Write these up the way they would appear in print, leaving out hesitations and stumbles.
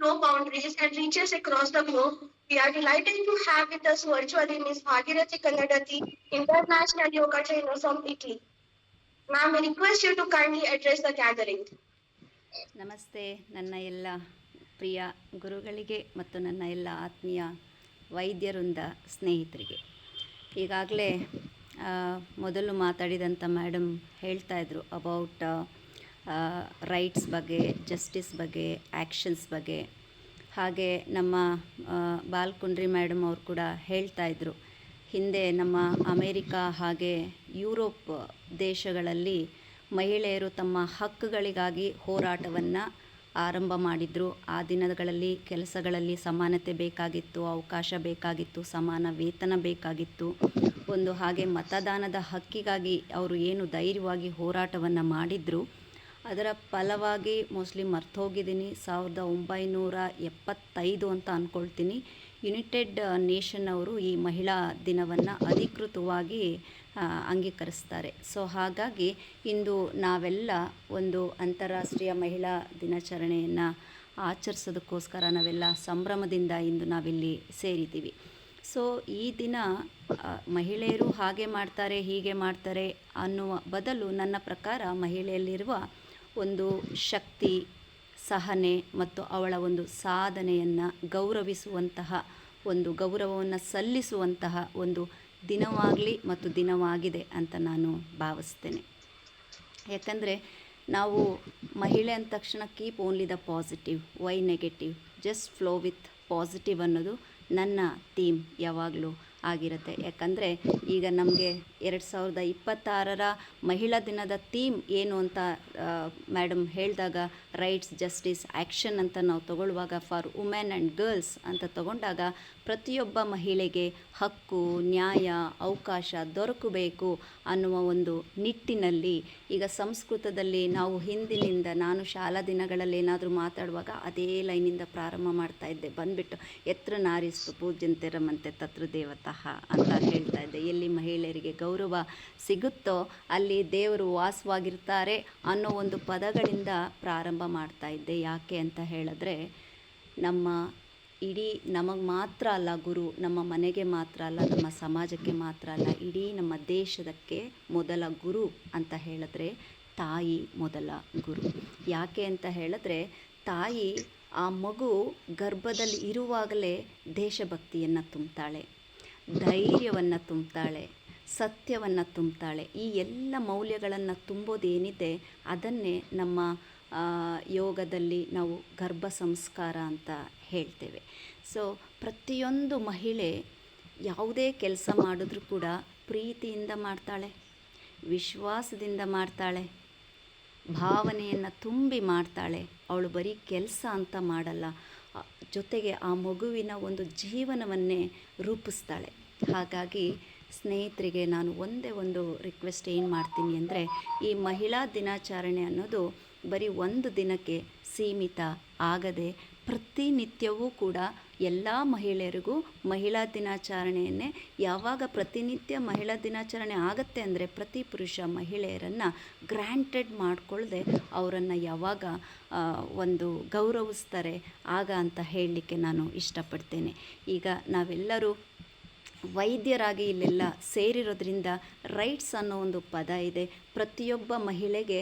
no boundaries and reaches across the globe. We are delighted to have with us virtually Ms. Bhagirathi Kannadati, International Yoga Trainer from Italy. Ma'am, we request you to kindly address the gathering. ನಮಸ್ತೆ ನನ್ನ ಎಲ್ಲ ಪ್ರಿಯ ಗುರುಗಳಿಗೆ ಮತ್ತು ನನ್ನ ಎಲ್ಲ ಆತ್ಮೀಯ ವೈದ್ಯರಿಂದ ಸ್ನೇಹಿತರಿಗೆ. ಈಗಾಗಲೇ ಮೊದಲು ಮಾತಾಡಿದಂಥ ಮೇಡಮ್ ಹೇಳ್ತಾಯಿದ್ರು ಅಬೌಟ್ ರೈಟ್ಸ್ ಬಗ್ಗೆ, ಜಸ್ಟಿಸ್ ಬಗ್ಗೆ, ಆ್ಯಕ್ಷನ್ಸ್ ಬಗ್ಗೆ. ಹಾಗೆ ನಮ್ಮ ಬಾಲ್ಕುಂಡ್ರಿ ಮೇಡಮ್ ಅವರು ಕೂಡ ಹೇಳ್ತಾಯಿದ್ರು, ಹಿಂದೆ ನಮ್ಮ ಅಮೇರಿಕಾ ಹಾಗೆ ಯುರೋಪ್ ದೇಶಗಳಲ್ಲಿ ಮಹಿಳೆಯರು ತಮ್ಮ ಹಕ್ಕುಗಳಿಗಾಗಿ ಹೋರಾಟವನ್ನು ಆರಂಭ ಮಾಡಿದರು. ಆ ದಿನಗಳಲ್ಲಿ ಕೆಲಸಗಳಲ್ಲಿ ಸಮಾನತೆ ಬೇಕಾಗಿತ್ತು, ಅವಕಾಶ ಬೇಕಾಗಿತ್ತು, ಸಮಾನ ವೇತನ ಬೇಕಾಗಿತ್ತು. ಹಾಗೆ ಮತದಾನದ ಹಕ್ಕಿಗಾಗಿ ಅವರು ಏನು ಧೈರ್ಯವಾಗಿ ಹೋರಾಟವನ್ನು ಮಾಡಿದರು, ಅದರ ಫಲವಾಗಿ ಮೋಸ್ಟ್ಲಿ ಮರ್ತೋಗಿದ್ದೀನಿ, 1975 ಅಂತ ಅಂದ್ಕೊಳ್ತೀನಿ, ಯುನೈಟೆಡ್ ನೇಷನ್ ಅವರು ಈ ಮಹಿಳಾ ದಿನವನ್ನು ಅಧಿಕೃತವಾಗಿ ಅಂಗೀಕರಿಸ್ತಾರೆ. ಸೊ ಹಾಗಾಗಿ ಇಂದು ನಾವೆಲ್ಲ ಒಂದು ಅಂತಾರಾಷ್ಟ್ರೀಯ ಮಹಿಳಾ ದಿನಾಚರಣೆಯನ್ನು ಆಚರಿಸೋದಕ್ಕೋಸ್ಕರ ನಾವೆಲ್ಲ ಸಂಭ್ರಮದಿಂದ ಇಂದು ನಾವಿಲ್ಲಿ ಸೇರಿದ್ದೀವಿ. ಸೊ ಈ ದಿನ ಮಹಿಳೆಯರು ಹಾಗೆ ಮಾಡ್ತಾರೆ, ಹೀಗೆ ಮಾಡ್ತಾರೆ ಅನ್ನುವ ಬದಲು ನನ್ನ ಪ್ರಕಾರ ಮಹಿಳೆಯಲ್ಲಿರುವ ಒಂದು ಶಕ್ತಿ, ಸಹನೆ ಮತ್ತು ಅವಳ ಒಂದು ಸಾಧನೆಯನ್ನು ಗೌರವಿಸುವಂತಹ, ಒಂದು ಗೌರವವನ್ನು ಸಲ್ಲಿಸುವಂತಹ ಒಂದು ದಿನವಾಗಲಿ ಮತ್ತು ದಿನವಾಗಿದೆ ಅಂತ ನಾನು ಭಾವಿಸ್ತೇನೆ. ಯಾಕಂದರೆ ನಾವು ಮಹಿಳೆ ಅಂದ ತಕ್ಷಣ keep only the positive, why negative, just flow with positive ಅನ್ನೋದು ನನ್ನ ಥೀಮ್ ಯಾವಾಗಲೂ ಆಗಿರುತ್ತೆ. ಯಾಕಂದರೆ ಈಗ ನಮಗೆ 2026ರ ಮಹಿಳಾ ದಿನದ ಥೀಮ್ ಏನು ಅಂತ ಮೇಡಮ್ ಹೇಳಿದಾಗ, ರೈಟ್ಸ್, ಜಸ್ಟಿಸ್, ಆ್ಯಕ್ಷನ್ ಅಂತ ನಾವು ತಗೊಳ್ಳುವಾಗ ಫಾರ್ ವುಮೆನ್ ಆ್ಯಂಡ್ ಗರ್ಲ್ಸ್ ಅಂತ ತಗೊಂಡಾಗ ಪ್ರತಿಯೊಬ್ಬ ಮಹಿಳೆಗೆ ಹಕ್ಕು, ನ್ಯಾಯ, ಅವಕಾಶ ದೊರಕಬೇಕು ಅನ್ನುವ ಒಂದು ನಿಟ್ಟಿನಲ್ಲಿ ಈಗ ಸಂಸ್ಕೃತದಲ್ಲಿ ನಾವು ಹಿಂದಿನಿಂದ, ನಾನು ಶಾಲಾ ದಿನಗಳಲ್ಲಿ ಏನಾದರೂ ಮಾತಾಡುವಾಗ ಅದೇ ಲೈನಿಂದ ಪ್ರಾರಂಭ ಮಾಡ್ತಾಯಿದ್ದೆ, ಬಂದುಬಿಟ್ಟು ಎತ್ರ ನಾರಿಸ್ತು ಪೂಜ್ಯಂತೆ ರಮಂತೆ ತತ್ರ ದೇವತಃ ಅಂತ ಹೇಳ್ತಾ ಇದ್ದೆ. ಎಲ್ಲಿ ಮಹಿಳೆಯರಿಗೆ ಗೌರವ ಸಿಗುತ್ತೋ ಅಲ್ಲಿ ದೇವರು ವಾಸವಾಗಿರ್ತಾರೆ ಅನ್ನೋ ಒಂದು ಪದಗಳಿಂದ ಪ್ರಾರಂಭ ಮಾಡ್ತಾ ಇದ್ದೆ. ಯಾಕೆ ಅಂತ ಹೇಳಿದ್ರೆ, ನಮ್ಮ ಇಡೀ ನಮಗೆ ಮಾತ್ರ ಅಲ್ಲ ಗುರು, ನಮ್ಮ ಮನೆಗೆ ಮಾತ್ರ ಅಲ್ಲ, ನಮ್ಮ ಸಮಾಜಕ್ಕೆ ಮಾತ್ರ ಅಲ್ಲ, ಇಡೀ ನಮ್ಮ ದೇಶದಕ್ಕೆ ಮೊದಲ ಗುರು ಅಂತ ಹೇಳಿದ್ರೆ ತಾಯಿ ಮೊದಲ ಗುರು. ಯಾಕೆ ಅಂತ ಹೇಳಿದ್ರೆ, ತಾಯಿ ಆ ಮಗು ಗರ್ಭದಲ್ಲಿ ಇರುವಾಗಲೇ ದೇಶಭಕ್ತಿಯನ್ನು ತುಂಬ್ತಾಳೆ, ಧೈರ್ಯವನ್ನು ತುಂಬ್ತಾಳೆ, ಸತ್ಯವನ್ನು ತುಂಬ್ತಾಳೆ. ಈ ಎಲ್ಲ ಮೌಲ್ಯಗಳನ್ನು ತುಂಬೋದೇನಿದೆ ಅದನ್ನೇ ನಮ್ಮ ಯೋಗದಲ್ಲಿ ನಾವು ಗರ್ಭ ಸಂಸ್ಕಾರ ಅಂತ ಹೇಳ್ತೇವೆ. ಸೊ ಪ್ರತಿಯೊಂದು ಮಹಿಳೆ ಯಾವುದೇ ಕೆಲಸ ಮಾಡಿದ್ರೂ ಕೂಡ ಪ್ರೀತಿಯಿಂದ ಮಾಡ್ತಾಳೆ, ವಿಶ್ವಾಸದಿಂದ ಮಾಡ್ತಾಳೆ, ಭಾವನೆಯನ್ನು ತುಂಬಿ ಮಾಡ್ತಾಳೆ. ಅವಳು ಬರೀ ಕೆಲಸ ಅಂತ ಮಾಡಲ್ಲ, ಜೊತೆಗೆ ಆ ಮಗುವಿನ ಒಂದು ಜೀವನವನ್ನೇ ರೂಪಿಸ್ತಾಳೆ. ಹಾಗಾಗಿ ಸ್ನೇಹಿತರಿಗೆ ನಾನು ಒಂದೇ ಒಂದು ರಿಕ್ವೆಸ್ಟ್ ಏನು ಮಾಡ್ತೀನಿ ಅಂದರೆ, ಈ ಮಹಿಳಾ ದಿನಾಚರಣೆ ಅನ್ನೋದು ಬರೀ ಒಂದು ದಿನಕ್ಕೆ ಸೀಮಿತ ಆಗದೆ ಪ್ರತಿನಿತ್ಯವೂ ಕೂಡ ಎಲ್ಲ ಮಹಿಳೆಯರಿಗೂ ಮಹಿಳಾ ದಿನಾಚರಣೆಯನ್ನೇ, ಯಾವಾಗ ಪ್ರತಿನಿತ್ಯ ಮಹಿಳಾ ದಿನಾಚರಣೆ ಆಗುತ್ತೆ ಅಂದರೆ ಪ್ರತಿ ಪುರುಷ ಮಹಿಳೆಯರನ್ನು ಗ್ರ್ಯಾಂಟೆಡ್ ಮಾಡಿಕೊಳ್ಳದೆ ಅವರನ್ನು ಯಾವಾಗ ಒಂದು ಗೌರವಿಸ್ತಾರೆ ಆಗ ಅಂತ ಹೇಳಲಿಕ್ಕೆ ನಾನು ಇಷ್ಟಪಡ್ತೇನೆ. ಈಗ ನಾವೆಲ್ಲರೂ ವೈದ್ಯರಾಗಿ ಇಲ್ಲೆಲ್ಲ ಸೇರಿರೋದ್ರಿಂದ ರೈಟ್ಸ್ ಅನ್ನೋ ಒಂದು ಪದ ಇದೆ. ಪ್ರತಿಯೊಬ್ಬ ಮಹಿಳೆಗೆ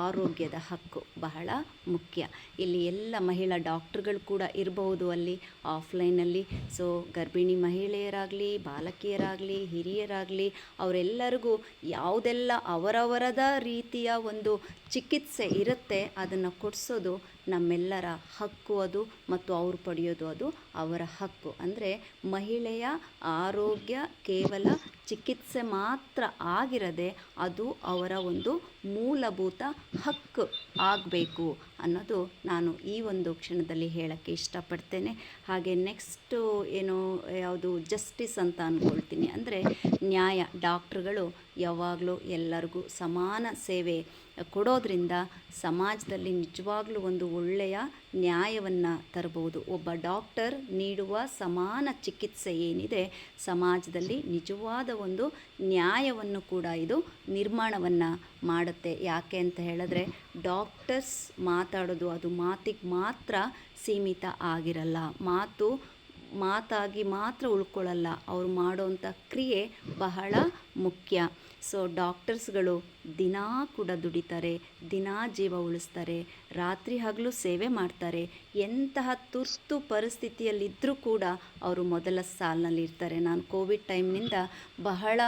ಆರೋಗ್ಯದ ಹಕ್ಕು ಬಹಳ ಮುಖ್ಯ. ಇಲ್ಲಿ ಎಲ್ಲ ಮಹಿಳಾ ಡಾಕ್ಟ್ರುಗಳು ಕೂಡ ಇರಬಹುದು ಅಲ್ಲಿ ಆಫ್ಲೈನಲ್ಲಿ. ಸೊ ಗರ್ಭಿಣಿ ಮಹಿಳೆಯರಾಗಲಿ, ಬಾಲಕಿಯರಾಗಲಿ, ಹಿರಿಯರಾಗಲಿ, ಅವರೆಲ್ಲರಿಗೂ ಯಾವುದೆಲ್ಲ ಅವರವರದ ರೀತಿಯ ಒಂದು ಚಿಕಿತ್ಸೆ ಇರುತ್ತೆ ಅದನ್ನು ಕೊಡಿಸೋದು ನಮ್ಮೆಲ್ಲರ ಹಕ್ಕು ಅದು, ಮತ್ತು ಅವರು ಪಡೆಯೋದು ಅದು ಅವರ ಹಕ್ಕು. ಅಂದರೆ ಮಹಿಳೆಯ ಆರೋಗ್ಯ ಕೇವಲ ಚಿಕಿತ್ಸೆ ಮಾತ್ರ ಆಗಿರದೆ ಅದು ಅವರ ಒಂದು ಮೂಲಭೂತ ಹಕ್ಕು ಆಗಬೇಕು ಅನ್ನೋದು ನಾನು ಈ ಒಂದು ಕ್ಷಣದಲ್ಲಿ ಹೇಳೋಕ್ಕೆ ಇಷ್ಟಪಡ್ತೇನೆ. ಹಾಗೆ ನೆಕ್ಸ್ಟು ಯಾವುದು ಜಸ್ಟಿಸ್ ಅಂತ ಅಂದ್ಕೊಳ್ತೀನಿ. ಅಂದರೆ ನ್ಯಾಯ. ಡಾಕ್ಟ್ರುಗಳು ಯಾವಾಗಲೂ ಎಲ್ಲರಿಗೂ ಸಮಾನ ಸೇವೆ ಕೊಡೋದ್ರಿಂದ ಸಮಾಜದಲ್ಲಿ ನಿಜವಾಗ್ಲೂ ಒಂದು ಒಳ್ಳೆಯ ನ್ಯಾಯವನ್ನು ತರಬಹುದು. ಒಬ್ಬ ಡಾಕ್ಟರ್ ನೀಡುವ ಸಮಾನ ಚಿಕಿತ್ಸೆ ಏನಿದೆ ಸಮಾಜದಲ್ಲಿ ನಿಜವಾದ ಒಂದು ನ್ಯಾಯವನ್ನು ಕೂಡ ಇದು ನಿರ್ಮಾಣವನ್ನು ಮಾಡುತ್ತೆ. ಯಾಕೆ ಅಂತ ಹೇಳಿದ್ರೆ ಡಾಕ್ಟರ್ಸ್ ಮಾತಾಡೋದು ಅದು ಮಾತಿಗೆ ಮಾತ್ರ ಸೀಮಿತ ಆಗಿರಲ್ಲ, ಮಾತಾಗಿ ಮಾತ್ರ ಉಳ್ಕೊಳ್ಳಲ್ಲ, ಅವ್ರು ಮಾಡೋವಂಥ ಕ್ರಿಯೆ ಬಹಳ ಮುಖ್ಯ. ಸೊ ಡಾಕ್ಟರ್ಸ್ಗಳು ದಿನಾ ಕೂಡ ದುಡಿತಾರೆ, ದಿನಾ ಜೀವ ಉಳಿಸ್ತಾರೆ, ರಾತ್ರಿ ಹಗಲು ಸೇವೆ ಮಾಡ್ತಾರೆ. ಎಂತಹ ತುರ್ತು ಪರಿಸ್ಥಿತಿಯಲ್ಲಿದ್ದರೂ ಕೂಡ ಅವರು ಮೊದಲ ಸಾಲಿನಲ್ಲಿರ್ತಾರೆ. ನಾನು ಕೋವಿಡ್ ಟೈಮ್ನಿಂದ ಬಹಳ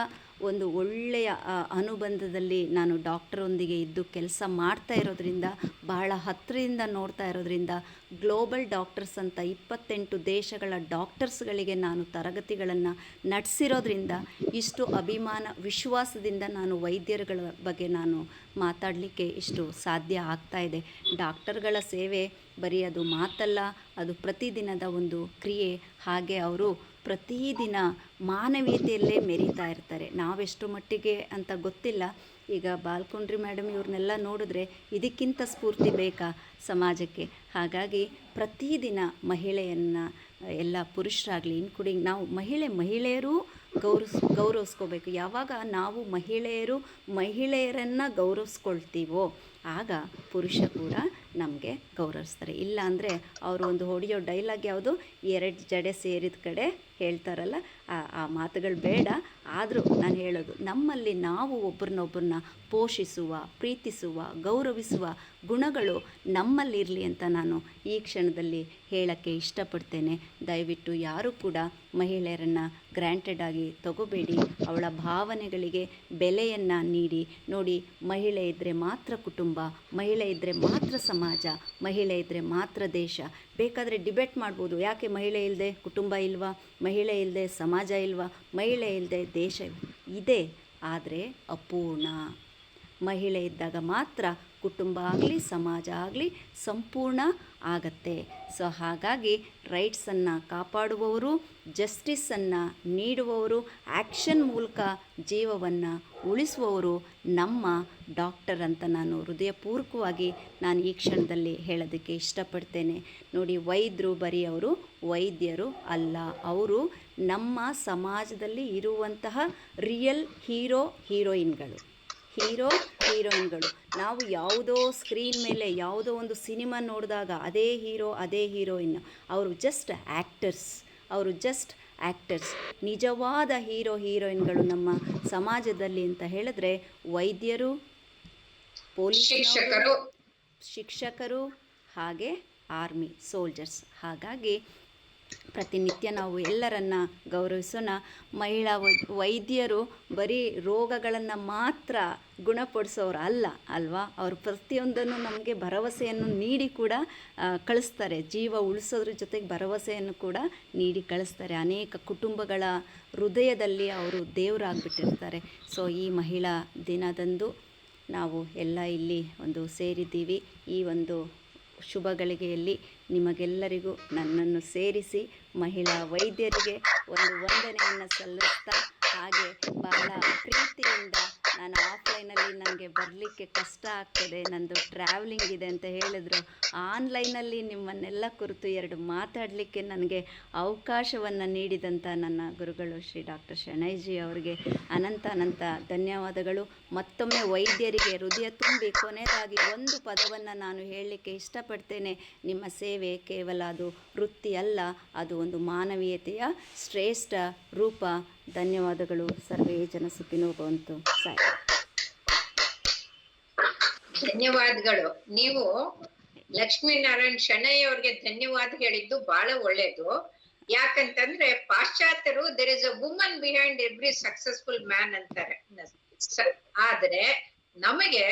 ಒಂದು ಒಳ್ಳೆಯ ಅನುಬಂಧದಲ್ಲಿ ನಾನು ಡಾಕ್ಟರೊಂದಿಗೆ ಇದ್ದು ಕೆಲಸ ಮಾಡ್ತಾ ಇರೋದ್ರಿಂದ, ಬಹಳ ಹತ್ತಿರದಿಂದ ನೋಡ್ತಾ ಇರೋದ್ರಿಂದ, ಗ್ಲೋಬಲ್ ಡಾಕ್ಟರ್ಸ್ ಅಂತ 28 ದೇಶಗಳ ಡಾಕ್ಟರ್ಸ್ಗಳಿಗೆ ನಾನು ತರಗತಿಗಳನ್ನು ನಡೆಸಿರೋದ್ರಿಂದ ಇಷ್ಟು ಅಭಿಮಾನ ವಿಶ್ವಾಸದಿಂದ ನಾನು ವೈದ್ಯರುಗಳ ಬಗ್ಗೆ ನಾನು ಮಾತಾಡಲಿಕ್ಕೆ ಇಷ್ಟು ಸಾಧ್ಯ ಆಗ್ತಾ ಇದೆ. ಡಾಕ್ಟರ್ಗಳ ಸೇವೆ ಬರೀ ಅದು ಮಾತಲ್ಲ, ಅದು ಪ್ರತಿದಿನದ ಒಂದು ಕ್ರಿಯೆ. ಹಾಗೆ ಅವರು ಪ್ರತಿದಿನ ಮಾನವೀಯತೆಯಲ್ಲೇ ಮೆರೀತಾ ಇರ್ತಾರೆ. ನಾವೆಷ್ಟು ಮಟ್ಟಿಗೆ ಅಂತ ಗೊತ್ತಿಲ್ಲ. ಈಗ ಬಾಲ್ಕುಂಡ್ರಿ ಮೇಡಮ್ ಇವ್ರನ್ನೆಲ್ಲ ನೋಡಿದ್ರೆ ಇದಕ್ಕಿಂತ ಸ್ಫೂರ್ತಿ ಬೇಕಾ ಸಮಾಜಕ್ಕೆ? ಹಾಗಾಗಿ ಪ್ರತಿದಿನ ಮಹಿಳೆಯನ್ನು ಎಲ್ಲ ಪುರುಷರಾಗಲಿ ಇನ್ಕ್ಲೂಡಿಂಗ್ ನಾವು ಮಹಿಳೆಯರು ಗೌರವಿಸ್ಕೋಬೇಕು. ಯಾವಾಗ ನಾವು ಮಹಿಳೆಯರನ್ನು ಗೌರವಿಸ್ಕೊಳ್ತೀವೋ ಆಗ ಪುರುಷ ಕೂಡ ನಮಗೆ ಗೌರವಿಸ್ತಾರೆ. ಇಲ್ಲ ಅಂದರೆ ಅವರು ಒಂದು ಹೊಡೆಯೋ ಡೈಲಾಗ್ ಯಾವುದು, 2 ಜಡೆ ಸೇರಿದ ಕಡೆ ಹೇಳ್ತಾರಲ್ಲ, ಆ ಮಾತುಗಳು ಬೇಡ. ಆದರೂ ನಾನು ಹೇಳೋದು, ನಮ್ಮಲ್ಲಿ ನಾವು ಒಬ್ಬರನ್ನೊಬ್ಬರನ್ನ ಪೋಷಿಸುವ, ಪ್ರೀತಿಸುವ, ಗೌರವಿಸುವ ಗುಣಗಳು ನಮ್ಮಲ್ಲಿರಲಿ ಅಂತ ನಾನು ಈ ಕ್ಷಣದಲ್ಲಿ ಹೇಳೋಕ್ಕೆ ಇಷ್ಟಪಡ್ತೇನೆ. ದಯವಿಟ್ಟು ಯಾರೂ ಕೂಡ ಮಹಿಳೆಯರನ್ನು ಗ್ರ್ಯಾಂಟೆಡ್ ಆಗಿ ತಗೋಬೇಡಿ. ಅವಳ ಭಾವನೆಗಳಿಗೆ ಬೆಲೆಯನ್ನು ನೀಡಿ. ನೋಡಿ, ಮಹಿಳೆ ಇದ್ದರೆ ಮಾತ್ರ ಕುಟುಂಬ, ಮಹಿಳೆ ಇದ್ದರೆ ಮಾತ್ರ ಸಮಾಜ, ಮಹಿಳೆ ಇದ್ದರೆ ಮಾತ್ರ ದೇಶ. ಬೇಕಾದರೆ ಡಿಬೇಟ್ ಮಾಡ್ಬೋದು, ಯಾಕೆ ಮಹಿಳೆ ಇಲ್ಲದೆ ಕುಟುಂಬ ಇಲ್ವಾ, ಮಹಿಳೆ ಇಲ್ಲದೆ ಸಮಾಜ ಇಲ್ವಾ, ಮಹಿಳೆ ಇಲ್ಲದೆ ದೇಶ ಇದೆ, ಆದರೆ ಅಪೂರ್ಣ. ಮಹಿಳೆ ಇದ್ದಾಗ ಮಾತ್ರ ಕುಟುಂಬ ಆಗಲಿ ಸಮಾಜ ಆಗಲಿ ಸಂಪೂರ್ಣ ಆಗತ್ತೆ. ಸೊ ಹಾಗಾಗಿ ರೈಟ್ಸನ್ನು ಕಾಪಾಡುವವರು, ಜಸ್ಟಿಸನ್ನು ನೀಡುವವರು, ಆ್ಯಕ್ಷನ್ ಮೂಲಕ ಜೀವವನ್ನು ಉಳಿಸುವವರು ನಮ್ಮ ಡಾಕ್ಟರ್ ಅಂತ ನಾನು ಹೃದಯಪೂರ್ವಕವಾಗಿ ನಾನು ಈ ಕ್ಷಣದಲ್ಲಿ ಹೇಳೋದಕ್ಕೆ ಇಷ್ಟಪಡ್ತೇನೆ. ನೋಡಿ, ವೈದ್ಯರು ಬರೀ ಅವರು ವೈದ್ಯರು ಅಲ್ಲ, ಅವರು ನಮ್ಮ ಸಮಾಜದಲ್ಲಿ ಇರುವಂತಹ ರಿಯಲ್ ಹೀರೋಯಿನ್ಗಳು. ನಾವು ಯಾವುದೋ ಸ್ಕ್ರೀನ್ ಮೇಲೆ ಯಾವುದೋ ಒಂದು ಸಿನಿಮಾ ನೋಡಿದಾಗ ಅದೇ ಹೀರೋ ಅದೇ ಹೀರೋಯಿನ್, ಅವರು ಜಸ್ಟ್ ಆ್ಯಕ್ಟರ್ಸ್. ನಿಜವಾದ ಹೀರೋಯಿನ್ಗಳು ನಮ್ಮ ಸಮಾಜದಲ್ಲಿ ಅಂತ ಹೇಳಿದ್ರೆ ವೈದ್ಯರು, ಪೊಲೀಸ್ ಶಿಕ್ಷಕರು, ಹಾಗೆ ಆರ್ಮಿ ಸೋಲ್ಜರ್ಸ್. ಹಾಗಾಗಿ ಪ್ರತಿನಿತ್ಯ ನಾವು ಎಲ್ಲರನ್ನ ಗೌರವಿಸೋಣ. ಮಹಿಳಾ ವೈದ್ಯರು ಬರೀ ರೋಗಗಳನ್ನು ಮಾತ್ರ ಗುಣಪಡಿಸೋರು ಅಲ್ವಾ, ಅವರು ಪ್ರತಿಯೊಂದನ್ನು ನಮಗೆ ಭರವಸೆಯನ್ನು ನೀಡಿ ಕೂಡ ಕಳಿಸ್ತಾರೆ. ಜೀವ ಉಳಿಸೋದ್ರ ಜೊತೆಗೆ ಭರವಸೆಯನ್ನು ಕೂಡ ನೀಡಿ ಕಳಿಸ್ತಾರೆ. ಅನೇಕ ಕುಟುಂಬಗಳ ಹೃದಯದಲ್ಲಿ ಅವರು ದೇವರಾಗ್ಬಿಟ್ಟಿರ್ತಾರೆ. ಸೊ ಈ ಮಹಿಳಾ ದಿನದಂದು ನಾವು ಎಲ್ಲ ಇಲ್ಲಿ ಒಂದು ಸೇರಿದ್ದೀವಿ. ಈ ಒಂದು ಶುಭ ಗಳಿಗೆಯಲ್ಲಿ ನಿಮಗೆಲ್ಲರಿಗೂ ನನ್ನನ್ನು ಸೇರಿಸಿ ಮಹಿಳಾ ವೈದ್ಯರಿಗೆ ಒಂದು ವಂದನೆಯನ್ನು ಸಲ್ಲಿಸ್ತಾ, ಹಾಗೆ ಬಹಳ ಪ್ರೀತಿಯಿಂದ ನಾನು ಆಫ್ಲೈನಲ್ಲಿ ನನಗೆ ಬರಲಿಕ್ಕೆ ಕಷ್ಟ ಆಗ್ತದೆ, ನಂದು ಟ್ರಾವೆಲಿಂಗ್ ಇದೆ ಅಂತ ಹೇಳಿದ್ರು, ಆನ್ಲೈನಲ್ಲಿ ನಿಮ್ಮನ್ನೆಲ್ಲ ಕುರಿತು 2 ಮಾತಾಡಲಿಕ್ಕೆ ನನಗೆ ಅವಕಾಶವನ್ನು ನೀಡಿದಂಥ ನನ್ನ ಗುರುಗಳು ಶ್ರೀ ಡಾಕ್ಟರ್ ಶೆಣೈಜಿ ಅವರಿಗೆ ಅನಂತ ಧನ್ಯವಾದಗಳು. ಮತ್ತೊಮ್ಮೆ ವೈದ್ಯರಿಗೆ ಹೃದಯ ತುಂಬಿ ಕೊನೆಯದಾಗಿ ಒಂದು ಪದವನ್ನು ನಾನು ಹೇಳಲಿಕ್ಕೆ ಇಷ್ಟಪಡ್ತೇನೆ. ನಿಮ್ಮ ಸೇವೆ ಕೇವಲ ಅದು ವೃತ್ತಿ ಅಲ್ಲ, ಅದು ಒಂದು ಮಾನವೀಯತೆಯ ಶ್ರೇಷ್ಠ ರೂಪ. ಧನ್ಯವಾದಗಳು. ಸರ್ವೇ ಜನ ಸುಖಿನೋ ಭವಂತು. ಧನ್ಯವಾದಗಳು. ನೀವು ಲಕ್ಷ್ಮೀನಾರಾಯಣ್ ಶೆಣೈ ಅವ್ರಿಗೆ ಧನ್ಯವಾದ ಹೇಳಿದ್ದು ಬಹಳ ಒಳ್ಳೇದು. ಯಾಕಂತಂದ್ರೆ ಪಾಶ್ಚಾತ್ಯರು there is a woman behind every successful man ಅಂತಾರೆ. ಆದ್ರೆ ನಮಗೆ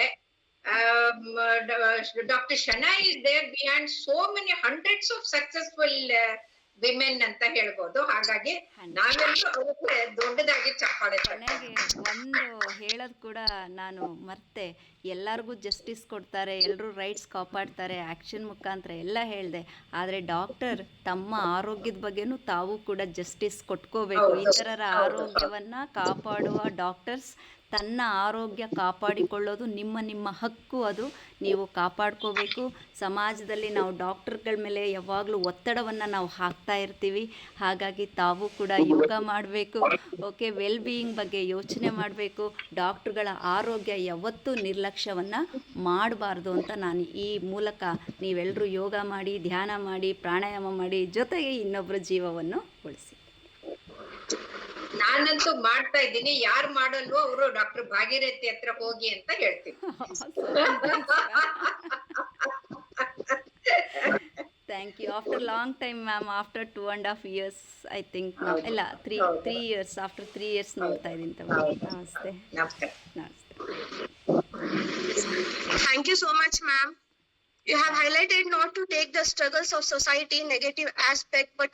doctor Shenoy is there behind so many hundreds of successful women ಅಂತ ಹೇಳ್ಬೋದು. ಹಾಗಾಗಿ ನಾವೆಲ್ಲರೂ ಅವರಿಗೆ ದೊಡ್ಡದಾಗಿ ಚಪ್ಪಾಳೆ. ಕೊನೆಗೆ ಒಂದು ಹೇಳೋದು ಕೂಡ ನಾನು ಮರ್ತೆ, ಎಲ್ಲರಿಗೂ ಜಸ್ಟಿಸ್ ಕೊಡ್ತಾರೆ, ಎಲ್ಲರೂ ರೈಟ್ಸ್ ಕಾಪಾಡ್ತಾರೆ, ಆ್ಯಕ್ಷನ್ ಮುಖಾಂತರ ಎಲ್ಲ ಹೇಳಿದೆ. ಆದರೆ ಡಾಕ್ಟರ್ ತಮ್ಮ ಆರೋಗ್ಯದ ಬಗ್ಗೆನೂ ತಾವು ಕೂಡ ಜಸ್ಟಿಸ್ ಕೊಟ್ಕೋಬೇಕು. ಇತರರ ಆರೋಗ್ಯವನ್ನು ಕಾಪಾಡುವ ಡಾಕ್ಟರ್ಸ್ ತನ್ನ ಆರೋಗ್ಯ ಕಾಪಾಡಿಕೊಳ್ಳೋದು ನಿಮ್ಮ ಹಕ್ಕು. ಅದು ನೀವು ಕಾಪಾಡ್ಕೋಬೇಕು. ಸಮಾಜದಲ್ಲಿ ನಾವು ಡಾಕ್ಟರ್ಗಳ ಮೇಲೆ ಯಾವಾಗಲೂ ಒತ್ತಡವನ್ನು ನಾವು ಹಾಕ್ತಾ ಇರ್ತೀವಿ. ಹಾಗಾಗಿ ತಾವು ಕೂಡ ಯೋಗ ಮಾಡಬೇಕು. ಓಕೆ, ವೆಲ್ ಬೀಯಿಂಗ್ ಬಗ್ಗೆ ಯೋಚನೆ ಮಾಡಬೇಕು. ಡಾಕ್ಟ್ರುಗಳ ಆರೋಗ್ಯ ಯಾವತ್ತೂ ನಿರ್ಲಕ್ಷ್ಯವನ್ನು ಮಾಡಬಾರ್ದು ಅಂತ ನಾನು ಈ ಮೂಲಕ ನೀವೆಲ್ಲರೂ ಯೋಗ ಮಾಡಿ, ಧ್ಯಾನ ಮಾಡಿ, ಪ್ರಾಣಾಯಾಮ ಮಾಡಿ, ಜೊತೆಗೆ ಇನ್ನೊಬ್ಬರ ಜೀವವನ್ನು ಉಳಿಸಿ. ನಾನಂತೂ ಮಾಡ್ತಾ ಇದ್ದೀನಿ. ಯಾರು ಮಾಡಲ್ವೋ ಅವರು ಡಾಕ್ಟರ್ ಭಾಗೀರಥಿ ಹತ್ರ ಹೋಗಿ ಅಂತ ಹೇಳ್ತೀನಿ. Thank you. After long time ma'am, after 2.5 years I think ಇಲ್ಲ 3 years, ಆಫ್ಟರ್ 3 years ನೋಡ್ತಾ ಇದ್ದೀನಿ ತಮಗೆ. ನಮಸ್ತೆ. ನಮಸ್ಕಾರ. ನಮಸ್ತೆ. Thank you so much, ma'am. You have highlighted not to take the struggles of society negative aspect, but